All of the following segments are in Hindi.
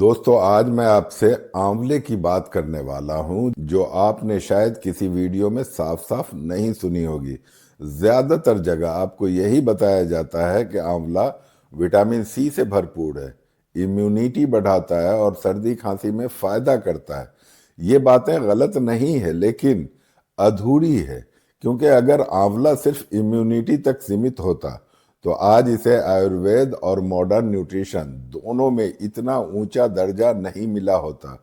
दोस्तों, आज मैं आपसे आंवले की बात करने वाला हूं जो आपने शायद किसी वीडियो में साफ साफ नहीं सुनी होगी। ज्यादातर जगह आपको यही बताया जाता है कि आंवला विटामिन सी से भरपूर है, इम्यूनिटी बढ़ाता है और सर्दी खांसी में फायदा करता है। ये बातें गलत नहीं है, लेकिन अधूरी है। क्योंकि अगर आंवला सिर्फ इम्यूनिटी तक सीमित होता तो आज इसे आयुर्वेद और मॉडर्न न्यूट्रिशन दोनों में इतना ऊंचा दर्जा नहीं मिला होता।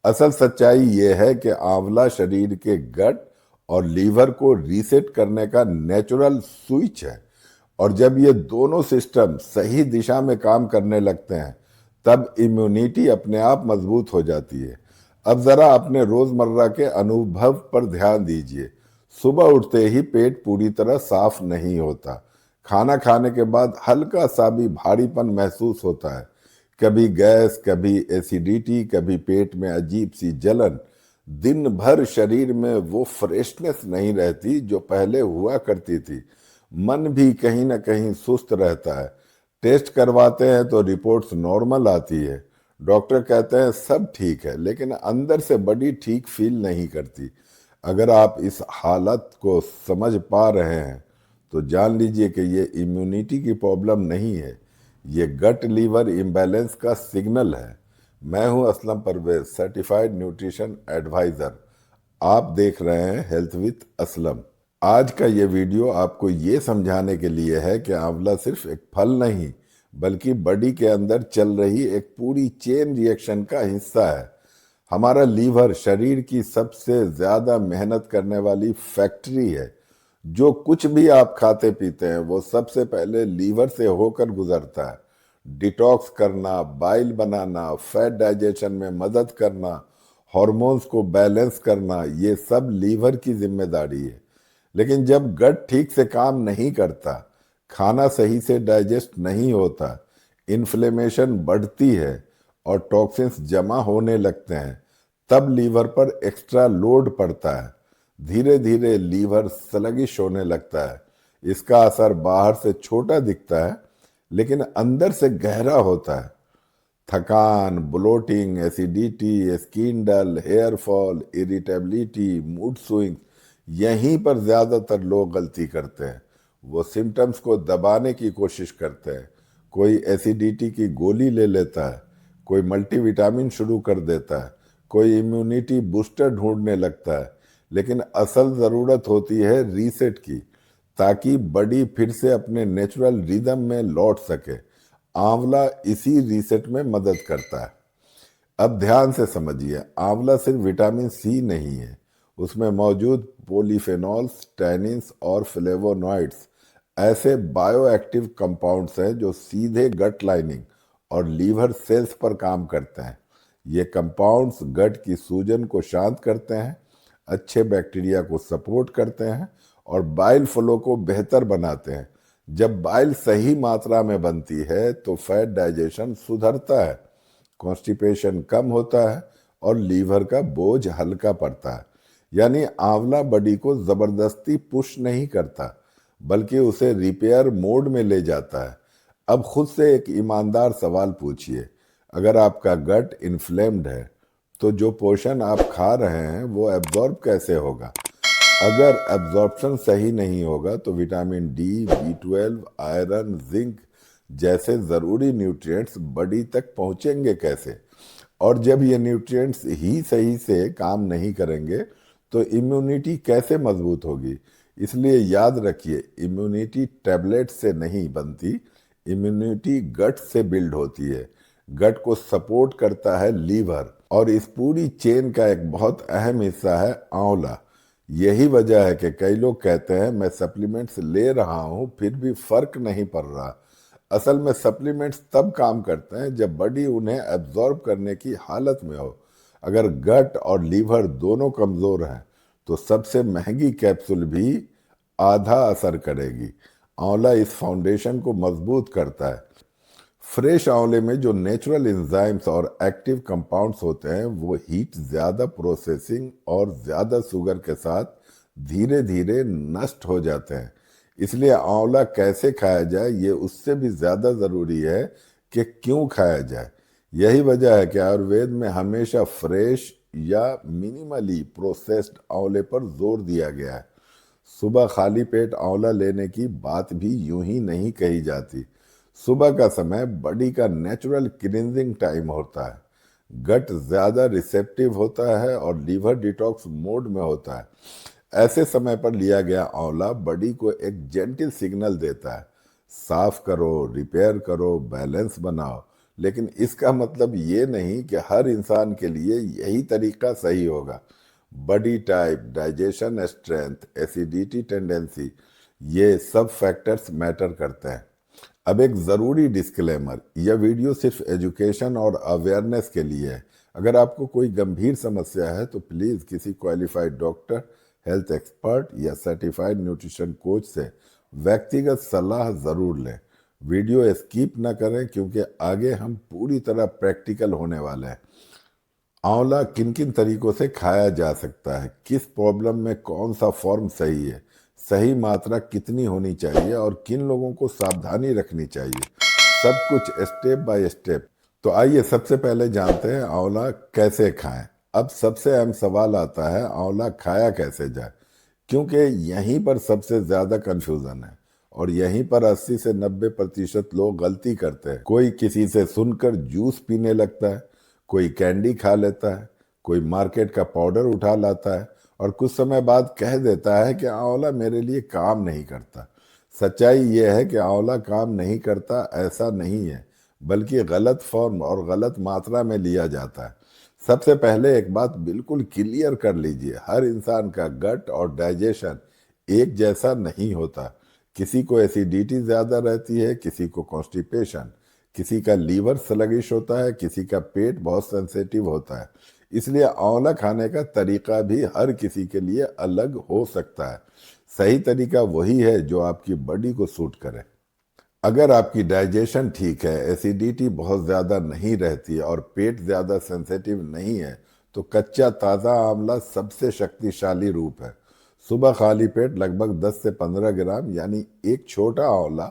असल सच्चाई यह है कि आंवला शरीर के गट और लीवर को रीसेट करने का नेचुरल स्विच है, और जब ये दोनों सिस्टम सही दिशा में काम करने लगते हैं तब इम्यूनिटी अपने आप मजबूत हो जाती है। अब जरा अपने रोजमर्रा के अनुभव पर ध्यान दीजिए। सुबह उठते ही पेट पूरी तरह साफ नहीं होता। खाना खाने के बाद हल्का सा भी भारीपन महसूस होता है। कभी गैस, कभी एसिडिटी, कभी पेट में अजीब सी जलन। दिन भर शरीर में वो फ्रेशनेस नहीं रहती जो पहले हुआ करती थी। मन भी कहीं ना कहीं सुस्त रहता है। टेस्ट करवाते हैं तो रिपोर्ट्स नॉर्मल आती है। डॉक्टर कहते हैं सब ठीक है, लेकिन अंदर से बड़ी ठीक फील नहीं करती। अगर आप इस हालत को समझ पा रहे हैं तो जान लीजिए कि ये इम्यूनिटी की प्रॉब्लम नहीं है, ये गट लीवर इम्बैलेंस का सिग्नल है। मैं हूं Aslam Parvez, certified nutrition advisor. आप देख रहे हैं हेल्थ विथ असलम। आज का ये वीडियो आपको ये समझाने के लिए है कि आंवला सिर्फ एक फल नहीं, बल्कि बॉडी के अंदर चल रही एक पूरी चेन रिएक्शन का हिस्सा है। हमारा लीवर शरीर की सबसे ज्यादा मेहनत करने वाली फैक्ट्री है। जो कुछ भी आप खाते पीते हैं वो सबसे पहले लीवर से होकर गुजरता है। डिटॉक्स करना, बाइल बनाना, फैट डाइजेशन में मदद करना, हार्मोन्स को बैलेंस करना, ये सब लीवर की जिम्मेदारी है। लेकिन जब गट ठीक से काम नहीं करता, खाना सही से डाइजेस्ट नहीं होता, इन्फ्लेमेशन बढ़ती है और टॉक्सिन्स जमा होने लगते हैं, तब लीवर पर एक्स्ट्रा लोड पड़ता है। धीरे धीरे लीवर स्लगिश होने लगता है। इसका असर बाहर से छोटा दिखता है, लेकिन अंदर से गहरा होता है। थकान, bloating, acidity, skin dull, hair fall, irritability, mood swing, यहीं पर ज्यादातर लोग गलती करते हैं। वो सिम्टम्स को दबाने की कोशिश करते हैं। कोई एसिडिटी की गोली ले लेता है, कोई मल्टीविटामिन शुरू कर देता है, कोई इम्यूनिटी बूस्टर ढूंढने लगता है। लेकिन असल जरूरत होती है रीसेट की, ताकि बॉडी फिर से अपने नेचुरल रिदम में लौट सके। आंवला इसी रीसेट में मदद करता है। अब ध्यान से समझिए, आंवला सिर्फ विटामिन सी नहीं है। उसमें मौजूद पॉलीफेनॉल्स, टैनिन्स और फ्लेवोनॉइड्स ऐसे बायोएक्टिव कंपाउंड्स हैं जो सीधे गट लाइनिंग और लीवर सेल्स पर काम करते हैं। ये कंपाउंड्स गट की सूजन को शांत करते हैं, अच्छे बैक्टीरिया को सपोर्ट करते हैं और बाइल फ्लो को बेहतर बनाते हैं। जब बाइल सही मात्रा में बनती है तो फैट डाइजेशन सुधरता है, कॉन्स्टिपेशन कम होता है और लीवर का बोझ हल्का पड़ता है। यानी आंवला बॉडी को जबरदस्ती पुश नहीं करता, बल्कि उसे रिपेयर मोड में ले जाता है। अब खुद से एक ईमानदार सवाल पूछिए, अगर आपका गट इन्फ्लेम्ड है तो जो पोषण आप खा रहे हैं वो एब्जॉर्ब कैसे होगा? अगर एब्जॉर्प्शन सही नहीं होगा तो vitamin D, B12, iron, zinc जैसे ज़रूरी न्यूट्रिएंट्स बॉडी तक पहुंचेंगे कैसे? और जब ये न्यूट्रिएंट्स ही सही से काम नहीं करेंगे तो इम्यूनिटी कैसे मजबूत होगी? इसलिए याद रखिए, इम्यूनिटी टैबलेट से नहीं बनती, इम्यूनिटी गट से बिल्ड होती है। गट को सपोर्ट करता है लीवर, और इस पूरी चेन का एक बहुत अहम हिस्सा है आंवला। यही वजह है कि कई लोग कहते हैं मैं सप्लीमेंट्स ले रहा हूं फिर भी फर्क नहीं पड़ रहा। असल में सप्लीमेंट्स तब काम करते हैं जब बॉडी उन्हें एब्जॉर्ब करने की हालत में हो। अगर गट और लीवर दोनों कमजोर हैं तो सबसे महंगी कैप्सूल भी आधा असर करेगी। आंवला इस फाउंडेशन को मजबूत करता है। फ्रेश आंवले में जो नेचुरल एंजाइम्स और एक्टिव कंपाउंड्स होते हैं वो हीट, ज़्यादा प्रोसेसिंग और ज़्यादा शुगर के साथ धीरे धीरे नष्ट हो जाते हैं। इसलिए आंवला कैसे खाया जाए ये उससे भी ज़्यादा ज़रूरी है कि क्यों खाया जाए। यही वजह है कि आयुर्वेद में हमेशा फ्रेश या मिनिमली प्रोसेस्ड आंवले पर जोर दिया गया है। सुबह खाली पेट आंवला लेने की बात भी यूं ही नहीं कही जाती। सुबह का समय बॉडी का नेचुरल क्लींजिंग टाइम होता है। गट ज्यादा रिसेप्टिव होता है और लीवर डिटॉक्स मोड में होता है। ऐसे समय पर लिया गया आंवला बॉडी को एक जेंटल सिग्नल देता है, साफ करो, रिपेयर करो, बैलेंस बनाओ। लेकिन इसका मतलब ये नहीं कि हर इंसान के लिए यही तरीका सही होगा। Body type, digestion strength, acidity tendency, ये सब फैक्टर्स मैटर करते हैं। अब एक ज़रूरी डिस्क्लेमर, यह वीडियो सिर्फ एजुकेशन और अवेयरनेस के लिए है। अगर आपको कोई गंभीर समस्या है तो प्लीज़ किसी क्वालिफाइड डॉक्टर, हेल्थ एक्सपर्ट या सर्टिफाइड न्यूट्रिशन कोच से व्यक्तिगत सलाह ज़रूर लें। वीडियो स्किप न करें क्योंकि आगे हम पूरी तरह प्रैक्टिकल होने वाले हैं। आंवला किन किन तरीकों से खाया जा सकता है, किस प्रॉब्लम में कौन सा फॉर्म सही है, सही मात्रा कितनी होनी चाहिए और किन लोगों को सावधानी रखनी चाहिए, सब कुछ स्टेप बाय स्टेप। तो आइए सबसे पहले जानते हैं आंवला कैसे खाएं। अब सबसे अहम सवाल आता है, आंवला खाया कैसे जाए, क्योंकि यहीं पर सबसे ज्यादा कंफ्यूजन है और यहीं पर 80 से 90% लोग गलती करते हैं। कोई किसी से सुनकर जूस पीने लगता है, कोई कैंडी खा लेता है, कोई मार्केट का पाउडर उठा लाता है और कुछ समय बाद कह देता है कि आंवला मेरे लिए काम नहीं करता। सच्चाई यह है कि आंवला काम नहीं करता ऐसा नहीं है, बल्कि गलत फॉर्म और गलत मात्रा में लिया जाता है। सबसे पहले एक बात बिल्कुल क्लियर कर लीजिए, हर इंसान का गट और डाइजेशन एक जैसा नहीं होता। किसी को एसिडिटी ज्यादा रहती है, किसी को कॉन्स्टिपेशन, किसी का लीवर स्लगिश होता है, किसी का पेट बहुत सेंसिटिव होता है। इसलिए आंवला खाने का तरीका भी हर किसी के लिए अलग हो सकता है। सही तरीका वही है जो आपकी बॉडी को सूट करे। अगर आपकी डाइजेशन ठीक है, एसिडिटी बहुत ज़्यादा नहीं रहती है और पेट ज़्यादा सेंसिटिव नहीं है, तो कच्चा ताज़ा आंवला सबसे शक्तिशाली रूप है। सुबह खाली पेट लगभग 10 से 15 ग्राम यानी एक छोटा आंवला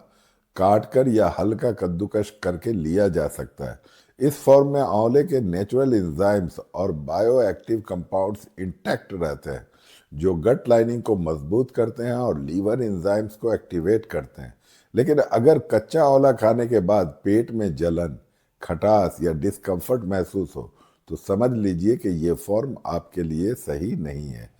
काट कर या हल्का कद्दूकस करके लिया जा सकता है। इस फॉर्म में आंवले के नेचुरल एंजाइम्स और बायो एक्टिव कंपाउंड्स इंटैक्ट रहते हैं, जो गट लाइनिंग को मजबूत करते हैं और लीवर एंजाइम्स को एक्टिवेट करते हैं। लेकिन अगर कच्चा आंवला खाने के बाद पेट में जलन, खटास या डिस्कम्फर्ट महसूस हो, तो समझ लीजिए कि ये फॉर्म आपके लिए सही नहीं है।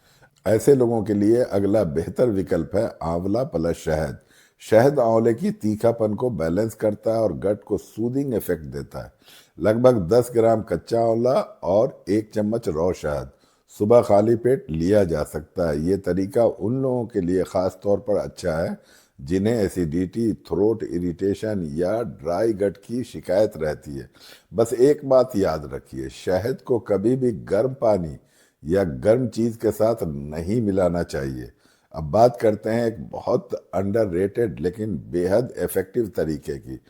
ऐसे लोगों के लिए अगला बेहतर विकल्प है आंवला प्लस शहद। शहद आंवले की तीखापन को बैलेंस करता है और गट को सूदिंग इफेक्ट देता है। लगभग 10 ग्राम कच्चा आंवला और 1 चम्मच रॉ शहद सुबह खाली पेट लिया जा सकता है। ये तरीका उन लोगों के लिए खास तौर पर अच्छा है जिन्हें एसिडिटी, थ्रोट इरिटेशन या ड्राई गट की शिकायत रहती है। बस एक बात याद रखिए, शहद को कभी भी गर्म पानी या गर्म चीज के साथ नहीं मिलाना चाहिए। अब बात करते हैं एक बहुत अंडररेटेड लेकिन बेहद इफेक्टिव तरीके की,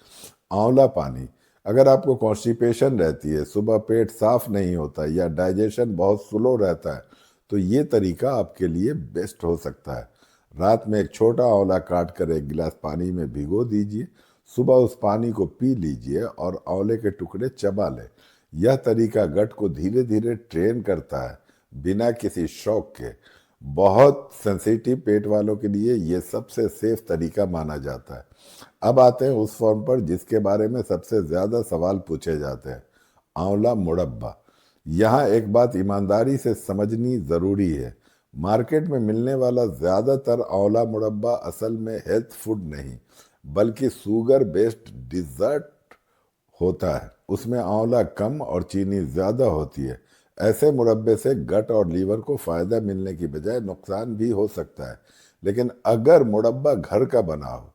आंवला पानी। अगर आपको कॉन्स्टिपेशन रहती है, सुबह पेट साफ नहीं होता या डाइजेशन बहुत स्लो रहता है, तो ये तरीका आपके लिए बेस्ट हो सकता है। रात में एक छोटा आंवला काट कर एक गिलास पानी में भिगो दीजिए। सुबह उस पानी को पी लीजिए और आंवले के टुकड़े चबा लें। यह तरीका गट को धीरे धीरे ट्रेन करता है, बिना किसी शॉक के। बहुत सेंसिटिव पेट वालों के लिए यह सबसे सेफ तरीका माना जाता है। अब आते हैं उस फॉर्म पर जिसके बारे में सबसे ज्यादा सवाल पूछे जाते हैं, आंवला मुरब्बा। यहाँ एक बात ईमानदारी से समझनी जरूरी है, मार्केट में मिलने वाला ज्यादातर आंवला मुरब्बा असल में हेल्थ फूड नहीं, बल्कि शुगर बेस्ड डिजर्ट होता है। उसमें आंवला कम और चीनी ज्यादा होती है। ऐसे मुरब्बे से गट और लीवर को फायदा मिलने की बजाय नुकसान भी हो सकता है। लेकिन अगर मुरब्बा घर का बना हो,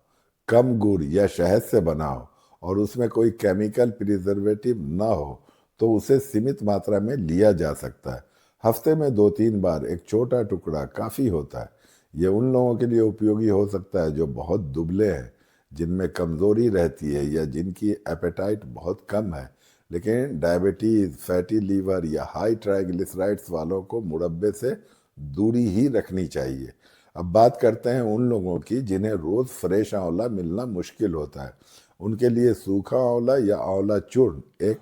कम गुड़ या शहद से बना हो और उसमें कोई केमिकल प्रिजर्वेटिव ना हो, तो उसे सीमित मात्रा में लिया जा सकता है। हफ्ते में 2-3 बार एक छोटा टुकड़ा काफ़ी होता है। ये उन लोगों के लिए उपयोगी हो सकता है जो बहुत दुबले हैं, जिनमें कमज़ोरी रहती है या जिनकी एपेटाइट बहुत कम है। लेकिन डायबिटीज़, फैटी लीवर या हाई ट्राइग्लिसराइड्स वालों को मुरब्बे से दूरी ही रखनी चाहिए। अब बात करते हैं उन लोगों की जिन्हें रोज़ फ्रेश आंवला मिलना मुश्किल होता है। उनके लिए सूखा आंवला या आंवला चूर्ण एक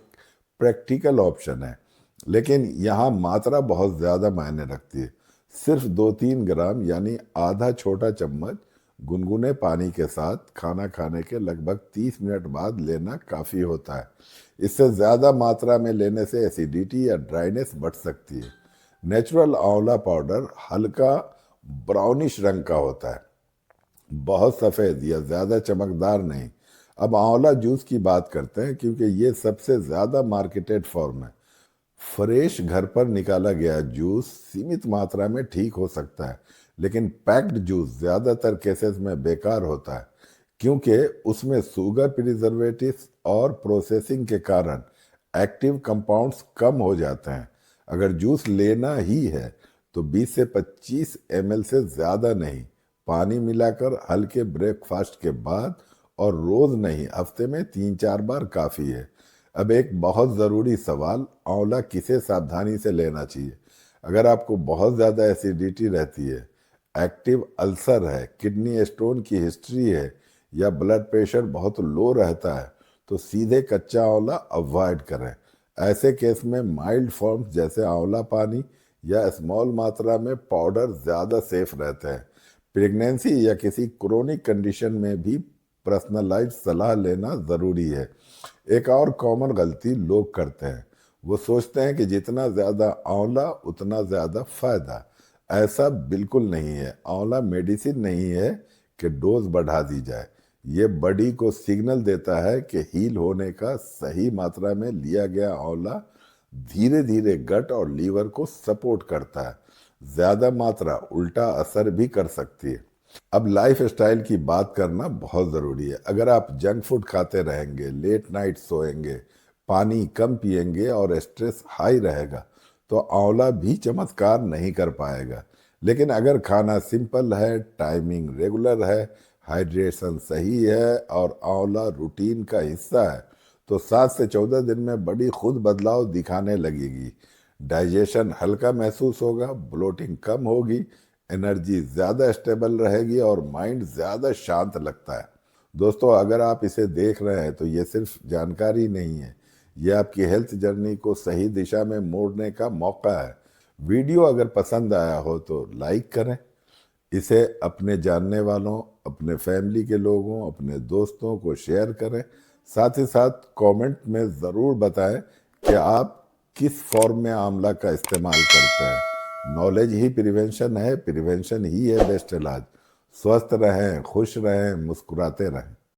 प्रैक्टिकल ऑप्शन है, लेकिन यहाँ मात्रा बहुत ज़्यादा मायने रखती है। सिर्फ 2-3 ग्राम यानी आधा छोटा चम्मच गुनगुने पानी के साथ खाना खाने के लगभग 30 मिनट बाद लेना काफ़ी होता है। इससे ज़्यादा मात्रा में लेने से एसिडिटी या ड्राइनेस बढ़ सकती है। नेचुरल आंवला पाउडर हल्का ब्राउनिश रंग का होता है, बहुत सफ़ेद या ज़्यादा चमकदार नहीं। अब आंवला जूस की बात करते हैं, क्योंकि ये सबसे ज़्यादा मार्केटेड फॉर्म है। फ्रेश घर पर निकाला गया जूस सीमित मात्रा में ठीक हो सकता है, लेकिन पैक्ड जूस ज़्यादातर केसेस में बेकार होता है, क्योंकि उसमें शुगर प्रिजर्वेटिव्स और प्रोसेसिंग के कारण एक्टिव कंपाउंड्स कम हो जाते हैं। अगर जूस लेना ही है तो 20 से 25 ml से ज़्यादा नहीं, पानी मिलाकर हल्के ब्रेकफास्ट के बाद, और रोज़ नहीं, हफ्ते में 3-4 बार काफ़ी है। अब एक बहुत ज़रूरी सवाल, आंवला किसे सावधानी से लेना चाहिए? अगर आपको बहुत ज़्यादा एसिडिटी रहती है, एक्टिव अल्सर है, किडनी स्टोन की हिस्ट्री है, या ब्लड प्रेशर बहुत लो रहता है, तो सीधे कच्चा आंवला अवॉइड करें। ऐसे केस में माइल्ड फॉर्म्स जैसे आंवला पानी या स्मॉल मात्रा में पाउडर ज़्यादा सेफ रहते हैं। प्रेगनेंसी या किसी क्रोनिक कंडीशन में भी पर्सनलाइज्ड सलाह लेना ज़रूरी है। एक और कॉमन गलती लोग करते हैं, वो सोचते हैं कि जितना ज़्यादा आंवला उतना ज़्यादा फायदा। ऐसा बिल्कुल नहीं है। आंवला मेडिसिन नहीं है कि डोज बढ़ा दी जाए। ये बॉडी को सिग्नल देता है कि हील होने का। सही मात्रा में लिया गया आंवला धीरे धीरे गट और लीवर को सपोर्ट करता है। ज़्यादा मात्रा उल्टा असर भी कर सकती है। अब लाइफ स्टाइल की बात करना बहुत ज़रूरी है। अगर आप जंक फूड खाते रहेंगे, लेट नाइट सोएंगे, पानी कम पिएंगे और स्ट्रेस हाई रहेगा, तो आंवला भी चमत्कार नहीं कर पाएगा। लेकिन अगर खाना सिंपल है, टाइमिंग रेगुलर है, हाइड्रेशन सही है और आंवला रूटीन का हिस्सा है, तो 7 से 14 दिन में बड़ी खुद बदलाव दिखाने लगेगी। डाइजेशन हल्का महसूस होगा, ब्लोटिंग कम होगी, एनर्जी ज़्यादा स्टेबल रहेगी और माइंड ज़्यादा शांत लगता है। दोस्तों, अगर आप इसे देख रहे हैं तो ये सिर्फ जानकारी नहीं है, ये आपकी हेल्थ जर्नी को सही दिशा में मोड़ने का मौका है। वीडियो अगर पसंद आया हो तो लाइक करें, इसे अपने जानने वालों, अपने फैमिली के लोगों, अपने दोस्तों को शेयर करें। साथ ही साथ कमेंट में ज़रूर बताएं कि आप किस फॉर्म में आंवला का इस्तेमाल करते हैं। नॉलेज ही प्रिवेंशन है, प्रिवेंशन ही है बेस्ट इलाज। स्वस्थ रहें, खुश रहें, मुस्कुराते रहें।